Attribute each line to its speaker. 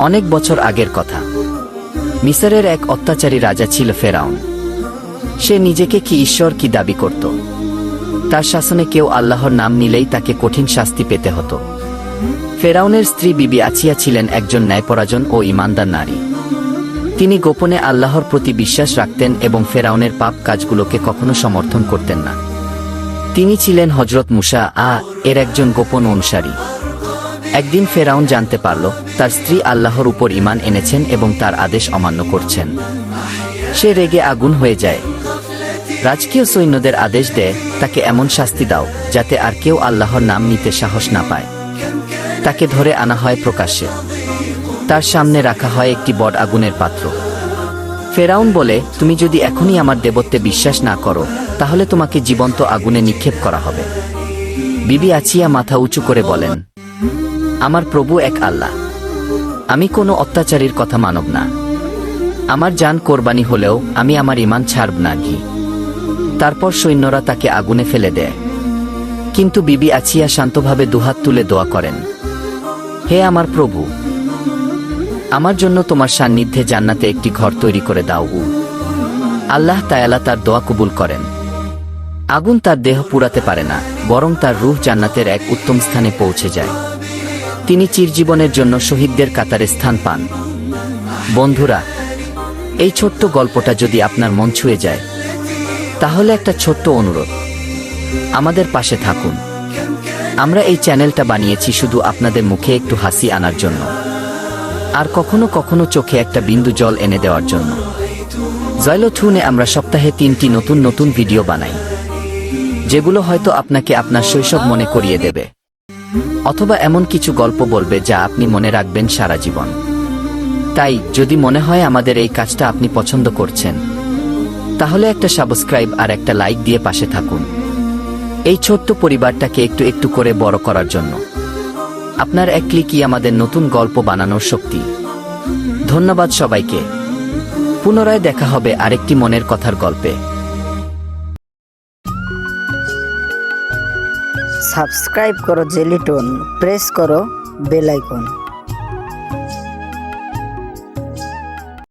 Speaker 1: অনেক বছর আগের কথা। মিসরের এক অত্যাচারী রাজা ছিল ফেরাউন। সে নিজেকে কি ঈশ্বর কি দাবি করত। তার শাসনে কেউ আল্লাহর নাম নিলেই তাকে কঠিন শাস্তি পেতে হতো। ফেরাউনের স্ত্রী বিবি আছিয়া ছিলেন একজন ন্যায়পরায়ণ ও ঈমানদার নারী। তিনি গোপনে আল্লাহর প্রতি বিশ্বাস রাখতেন এবং ফেরাউনের পাপ কাজগুলোকে কখনো সমর্থন করতেন না। তিনি ছিলেন হযরত মুসা এর একজন গোপন অনুসারী। একদিন ফেরাউন জানতে পারল তার স্ত্রী আল্লাহর উপর ঈমান এনেছেন এবং তার আদেশ অমান্য করছেন। সে রেগে আগুন হয়ে যায়। রাজকীয় সৈন্যদের আদেশ দেয়, তাকে এমন শাস্তি দাও যাতে আর কেউ আল্লাহর নাম নিতে সাহস না পায়। তাকে ধরে আনা হয় প্রকাশ্যে। তার সামনে রাখা হয় একটি বড় আগুনের পাত্র। ফেরাউন বলে, তুমি যদি এখনই আমার দেবত্বে বিশ্বাস না করো তাহলে তোমাকে জীবন্ত আগুনে নিক্ষেপ করা হবে। বিবি আছিয়া মাথা উঁচু করে বলেন, আমার প্রভু এক আল্লাহ। আমি কোনো অত্যাচারীর কথা মানব না। আমার জান কোরবানি হলেও আমি আমার ঈমান ছাড়ব না। তারপর সৈন্যরা তাকে আগুনে ফেলে দেয়। কিন্তু বিবি আছিয়া শান্তভাবে দুহাত তুলে দোয়া করেন, হে আমার প্রভু, আমার জন্য তোমার সান্নিধ্যে জান্নাতে একটি ঘর তৈরি করে দাও। আল্লাহ তাআলা তার দোয়া কবুল করেন। আগুন তার দেহ পুড়াতে পারে না, বরং তার রূহ জান্নাতের এক উত্তম স্থানে পৌঁছে যায়। তিনি চিরজীবনের জন্য শহীদদের কাতারে স্থান পান। বন্ধুরা, এই ছোট্ট গল্পটা যদি আপনার মন ছুঁয়ে যায় তাহলে একটা ছোট্ট অনুরোধ, আমাদের পাশে থাকুন। আমরা এই চ্যানেলটা বানিয়েছি শুধু আপনাদের মুখে একটু হাসি আনার জন্য, আর কখনো কখনো চোখে একটা বিন্দু জল এনে দেওয়ার জন্য। জয়লথুনে আমরা সপ্তাহে 3টি নতুন নতুন ভিডিও বানাই, যেগুলো হয়তো আপনাকে আপনার শৈশব মনে করিয়ে দেবে, অথবা এমন কিছু গল্প বলবে যা আপনি মনে রাখবেন সারা জীবন। তাই যদি মনে হয় আমাদের এই কাজটা আপনি পছন্দ করছেন, তাহলে একটা সাবস্ক্রাইব আর একটা লাইক দিয়ে পাশে থাকুন, এই ছোট্ট পরিবারটাকে একটু একটু করে বড় করার জন্য। আপনার এক ক্লিকই আমাদের নতুন গল্প বানানোর শক্তি। ধন্যবাদ সবাইকে। পুনরায় দেখা হবে আরেকটি মনের কথার গল্পে।
Speaker 2: সাবস্ক্রাইব করো জেলি টোন, প্রেস করো বেল আইকন।